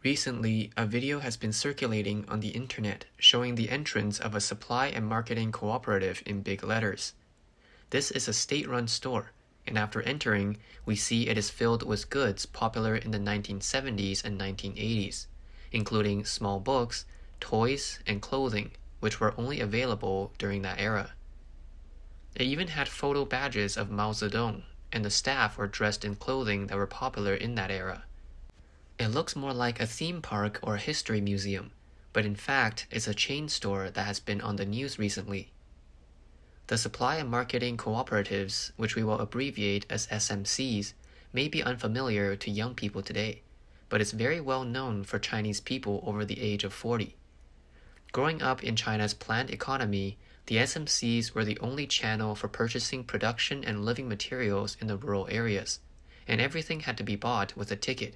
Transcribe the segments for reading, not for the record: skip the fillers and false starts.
Recently, a video has been circulating on the internet showing the entrance of a supply and marketing cooperative in big letters. This is a state-run store, and after entering, we see it is filled with goods popular in the 1970s and 1980s, including small books, toys, and clothing, which were only available during that era. It even had photo badges of Mao Zedong, and the staff were dressed in clothing that were popular in that era. It looks more like a theme park or a history museum, but in fact it's a chain store that has been on the news recently. The supply and marketing cooperatives, which we will abbreviate as SMCs, may be unfamiliar to young people today, but it's very well known for Chinese people over the age of 40. Growing up in China's planned economy, the SMCs were the only channel for purchasing production and living materials in the rural areas, and everything had to be bought with a ticket.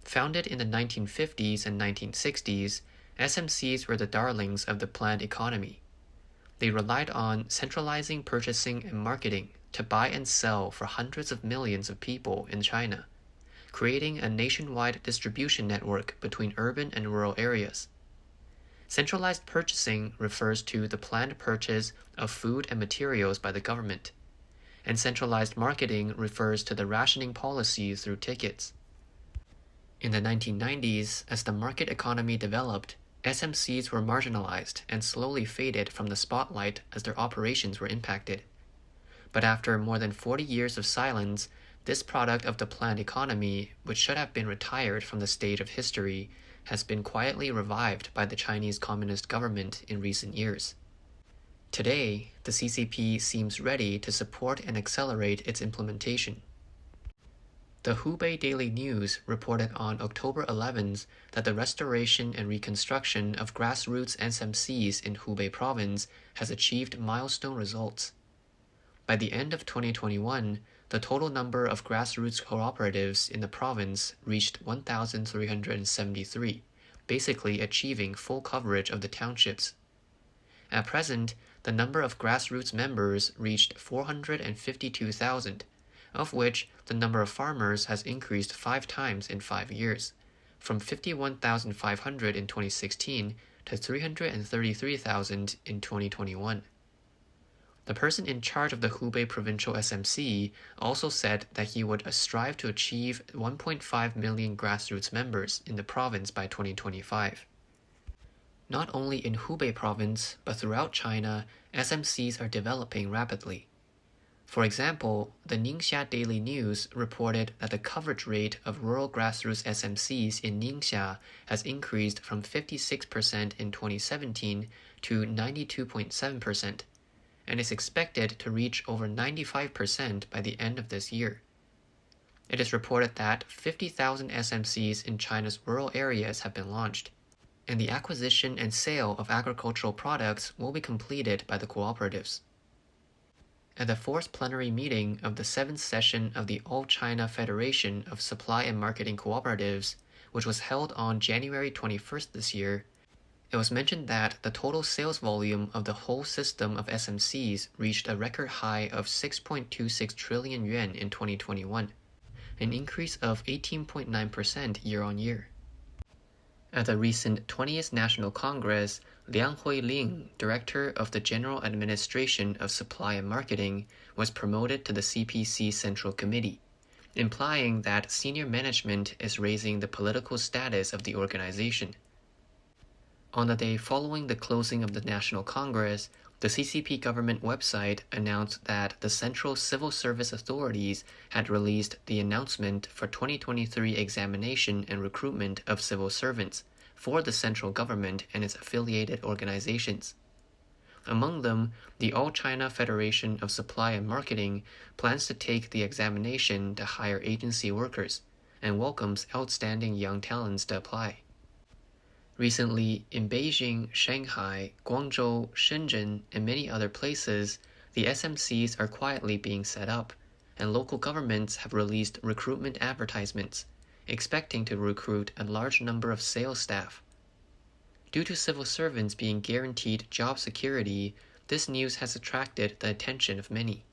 Founded in the 1950s and 1960s, SMCs were the darlings of the planned economy. They relied on centralizing purchasing and marketing to buy and sell for hundreds of millions of people in China, creating a nationwide distribution network between urban and rural areas. Centralized purchasing refers to the planned purchase of food and materials by the government, and centralized marketing refers to the rationing policy through tickets. In the 1990s, as the market economy developed, SMCs were marginalized and slowly faded from the spotlight as their operations were impacted. But after more than 40 years of silence, this product of the planned economy, which should have been retired from the stage of history, has been quietly revived by the Chinese Communist government in recent years. Today, the CCP seems ready to support and accelerate its implementation. The Hubei Daily News reported on October 11th that the restoration and reconstruction of grassroots SMCs in Hubei province has achieved milestone results. By the end of 2021, the total number of grassroots cooperatives in the province reached 1,373, basically achieving full coverage of the townships. At present, the number of grassroots members reached 452,000, of which the number of farmers has increased 5 times in 5 years, from 51,500 in 2016 to 333,000 in 2021. The person in charge of the Hubei Provincial SMC also said that he would strive to achieve 1.5 million grassroots members in the province by 2025. Not only in Hubei province, but throughout China, SMCs are developing rapidly. For example, the Ningxia Daily News reported that the coverage rate of rural grassroots SMCs in Ningxia has increased from 56% in 2017 to 92.7%, and is expected to reach over 95% by the end of this year. It is reported that 50,000 SMCs in China's rural areas have been launched, and the acquisition and sale of agricultural products will be completed by the cooperatives. At the 4th plenary meeting of the 7th session of the All-China Federation of Supply and Marketing Cooperatives, which was held on January 21st this year, it was mentioned that the total sales volume of the whole system of SMCs reached a record high of 6.26 trillion yuan in 2021, an increase of 18.9% year-on-year. At the recent 20th National Congress, Liang Huiling, Director of the General Administration of Supply and Marketing, was promoted to the CPC Central Committee, implying that senior management is raising the political status of the organization. On the day following the closing of the National Congress, the CCP government website announced that the Central Civil Service Authorities had released the announcement for 2023 examination and recruitment of civil servants for the central government and its affiliated organizations. Among them, the All-China Federation of Supply and Marketing plans to take the examination to hire agency workers and welcomes outstanding young talents to apply. Recently, in Beijing, Shanghai, Guangzhou, Shenzhen, and many other places, the SMCs are quietly being set up, and local governments have released recruitment advertisements, expecting to recruit a large number of sales staff. Due to civil servants being guaranteed job security, this news has attracted the attention of many.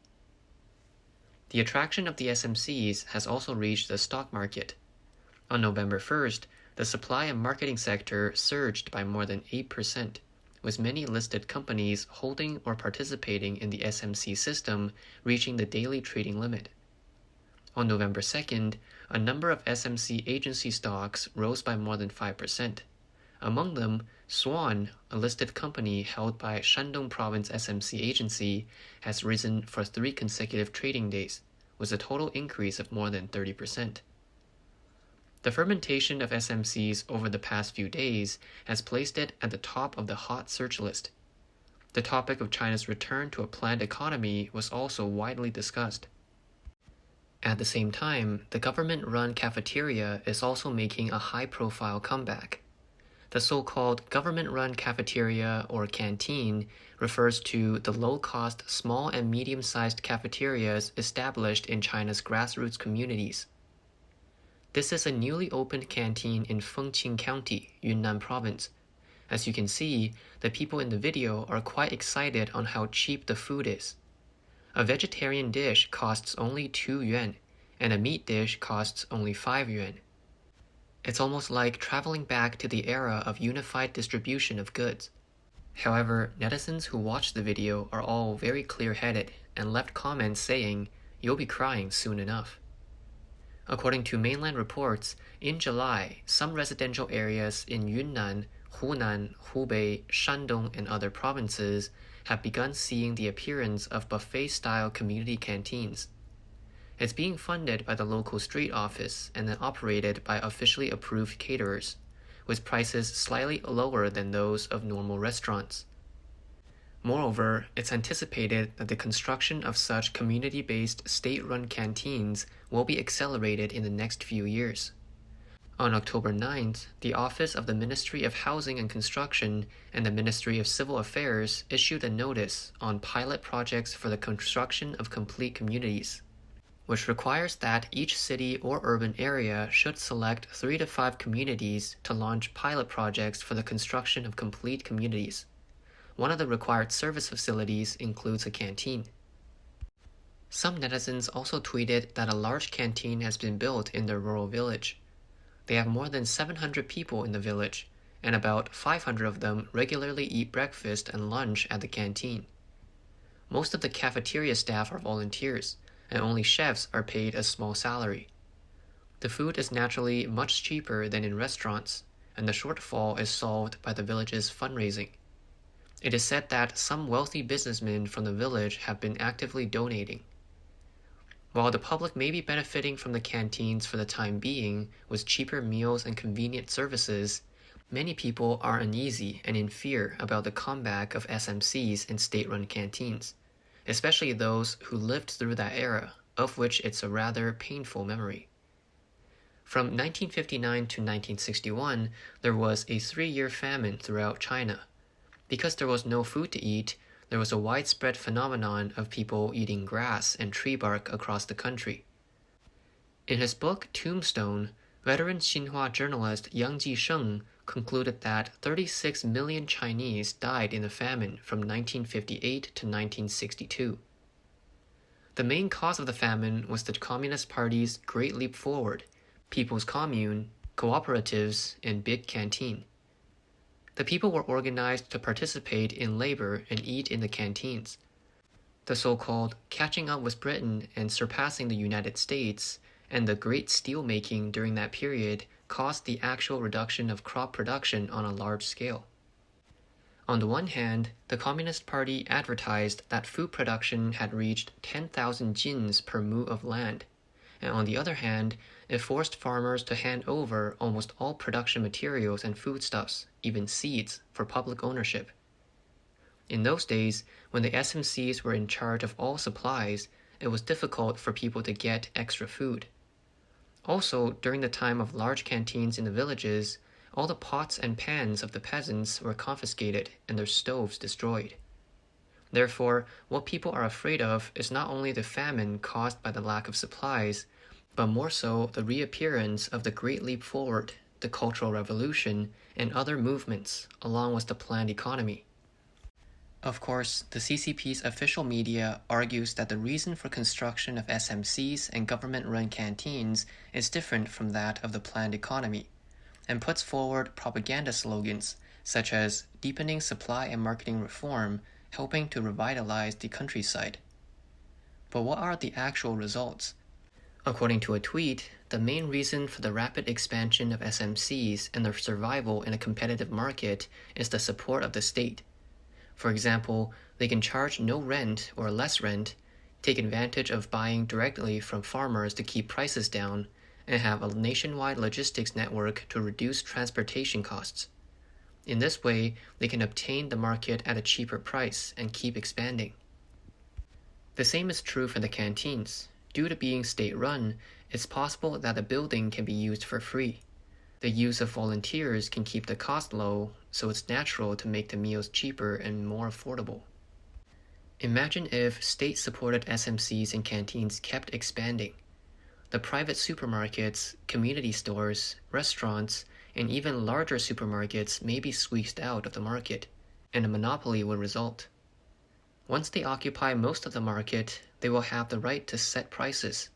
The attraction of the SMCs has also reached the stock market. On November 1st, the supply and marketing sector surged by more than 8%, with many listed companies holding or participating in the SMC system reaching the daily trading limit. On November 2nd, a number of SMC agency stocks rose by more than 5%. Among them, Swan, a listed company held by Shandong Province SMC Agency, has risen for 3 consecutive trading days, with a total increase of more than 30%. The fermentation of SMCs over the past few days has placed it at the top of the hot search list. The topic of China's return to a planned economy was also widely discussed. At the same time, the government-run cafeteria is also making a high-profile comeback. The so-called government-run cafeteria or canteen refers to the low-cost small and medium-sized cafeterias established in China's grassroots communities. This is a newly opened canteen in Fengqing County, Yunnan Province. As you can see, the people in the video are quite excited on how cheap the food is. A vegetarian dish costs only 2 yuan, and a meat dish costs only 5 yuan. It's almost like traveling back to the era of unified distribution of goods. However, netizens who watched the video are all very clear-headed and left comments saying, "You'll be crying soon enough." According to mainland reports, in July, some residential areas in Yunnan, Hunan, Hubei, Shandong, and other provinces have begun seeing the appearance of buffet-style community canteens. It's being funded by the local street office and then operated by officially approved caterers, with prices slightly lower than those of normal restaurants. Moreover, it's anticipated that the construction of such community-based state-run canteens will be accelerated in the next few years. On October 9th, the Office of the Ministry of Housing and Construction and the Ministry of Civil Affairs issued a notice on pilot projects for the construction of complete communities, which requires that each city or urban area should select 3 to 5 communities to launch pilot projects for the construction of complete communities. One of the required service facilities includes a canteen. Some netizens also tweeted that a large canteen has been built in their rural village. They have more than 700 people in the village, and about 500 of them regularly eat breakfast and lunch at the canteen. Most of the cafeteria staff are volunteers, and only chefs are paid a small salary. The food is naturally much cheaper than in restaurants, and the shortfall is solved by the village's fundraising. It is said that some wealthy businessmen from the village have been actively donating. While the public may be benefiting from the canteens for the time being with cheaper meals and convenient services, many people are uneasy and in fear about the comeback of SMCs and state-run canteens, especially those who lived through that era, of which it's a rather painful memory. From 1959 to 1961, there was a 3-year famine throughout China. Because there was no food to eat, there was a widespread phenomenon of people eating grass and tree bark across the country. In his book Tombstone, veteran Xinhua journalist Yang Jisheng concluded that 36 million Chinese died in the famine from 1958 to 1962. The main cause of the famine was the Communist Party's Great Leap Forward, People's Commune, Cooperatives, and Big Canteen. The people were organized to participate in labor and eat in the canteens. The so-called catching up with Britain and surpassing the United States and the great steelmaking during that period caused the actual reduction of crop production on a large scale. On the one hand, the Communist Party advertised that food production had reached 10,000 jins per mu of land, and on the other hand, it forced farmers to hand over almost all production materials and foodstuffs, even seeds, for public ownership. In those days, when the SMCs were in charge of all supplies, it was difficult for people to get extra food. Also, during the time of large canteens in the villages, all the pots and pans of the peasants were confiscated and their stoves destroyed. Therefore, what people are afraid of is not only the famine caused by the lack of supplies, but more so the reappearance of the Great Leap Forward, the Cultural Revolution, and other movements, along with the planned economy. Of course, the CCP's official media argues that the reason for construction of SMCs and government-run canteens is different from that of the planned economy, and puts forward propaganda slogans such as deepening supply and marketing reform, helping to revitalize the countryside. But what are the actual results? According to a tweet, the main reason for the rapid expansion of SMCs and their survival in a competitive market is the support of the state. For example, they can charge no rent or less rent, take advantage of buying directly from farmers to keep prices down, and have a nationwide logistics network to reduce transportation costs. In this way, they can obtain the market at a cheaper price and keep expanding. The same is true for the canteens. Due to being state-run, it's possible that the building can be used for free. The use of volunteers can keep the cost low, so it's natural to make the meals cheaper and more affordable. Imagine if state-supported SMCs and canteens kept expanding. The private supermarkets, community stores, restaurants, and even larger supermarkets may be squeezed out of the market, and a monopoly will result. Once they occupy most of the market, they will have the right to set prices.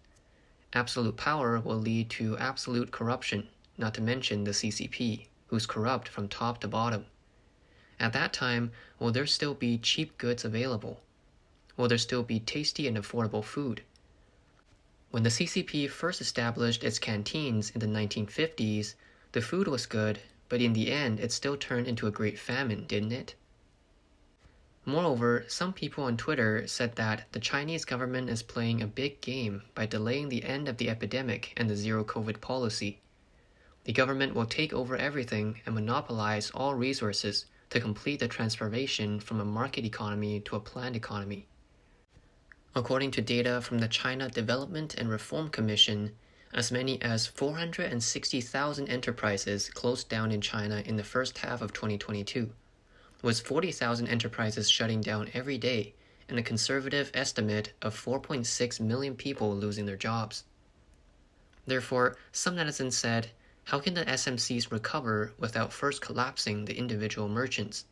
Absolute power will lead to absolute corruption, not to mention the CCP, who's corrupt from top to bottom. At that time, will there still be cheap goods available? Will there still be tasty and affordable food? When the CCP first established its canteens in the 1950s, the food was good, but in the end it still turned into a great famine, didn't it? Moreover, some people on Twitter said that the Chinese government is playing a big game by delaying the end of the epidemic and the zero-COVID policy. The government will take over everything and monopolize all resources to complete the transformation from a market economy to a planned economy. According to data from the China Development and Reform Commission, as many as 460,000 enterprises closed down in China in the first half of 2022, with 40,000 enterprises shutting down every day and a conservative estimate of 4.6 million people losing their jobs. Therefore, some netizens said, how can the SMCs recover without first collapsing the individual merchants?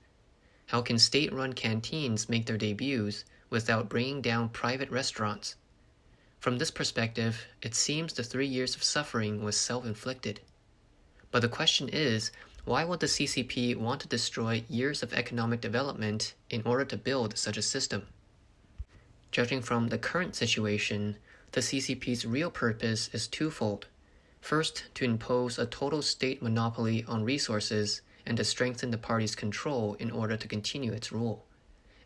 How can state-run canteens make their debuts without bringing down private restaurants? From this perspective, it seems the 3 years of suffering was self-inflicted. But the question is, why would the CCP want to destroy years of economic development in order to build such a system? Judging from the current situation, the CCP's real purpose is twofold. First, to impose a total state monopoly on resources and to strengthen the party's control in order to continue its rule.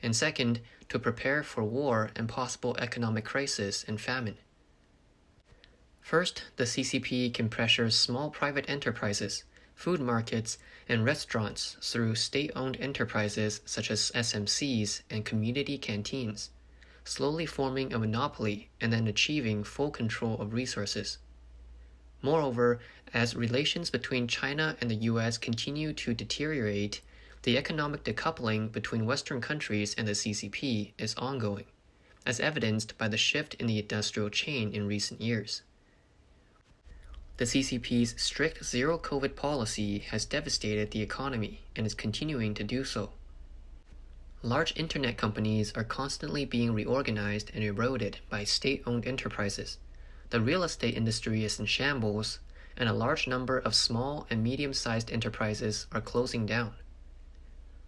And second, to prepare for war and possible economic crisis and famine. First, the CCP can pressure small private enterprises, food markets, and restaurants through state-owned enterprises such as SMCs and community canteens, slowly forming a monopoly and then achieving full control of resources. Moreover, as relations between China and the US continue to deteriorate, the economic decoupling between Western countries and the CCP is ongoing, as evidenced by the shift in the industrial chain in recent years. The CCP's strict zero-COVID policy has devastated the economy and is continuing to do so. Large internet companies are constantly being reorganized and eroded by state-owned enterprises. The real estate industry is in shambles, and a large number of small and medium-sized enterprises are closing down.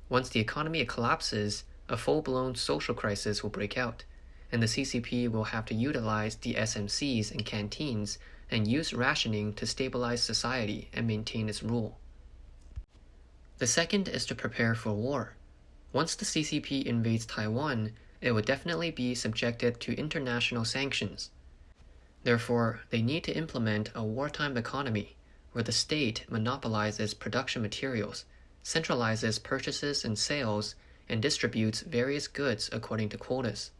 Once the economy collapses, a full-blown social crisis will break out, and the CCP will have to utilize the SMCs and canteens and use rationing to stabilize society and maintain its rule. The second is to prepare for war. Once the CCP invades Taiwan, it would definitely be subjected to international sanctions. Therefore, they need to implement a wartime economy where the state monopolizes production materials, centralizes purchases and sales, and distributes various goods according to quotas.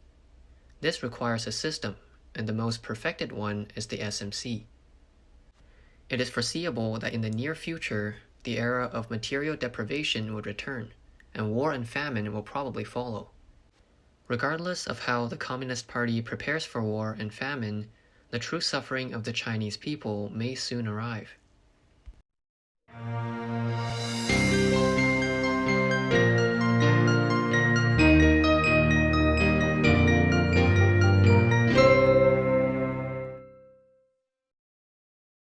This requires a system, and the most perfected one is the SMC. It is foreseeable that in the near future, the era of material deprivation would return, and war and famine will probably follow. Regardless of how the Communist Party prepares for war and famine, the true suffering of the Chinese people may soon arrive.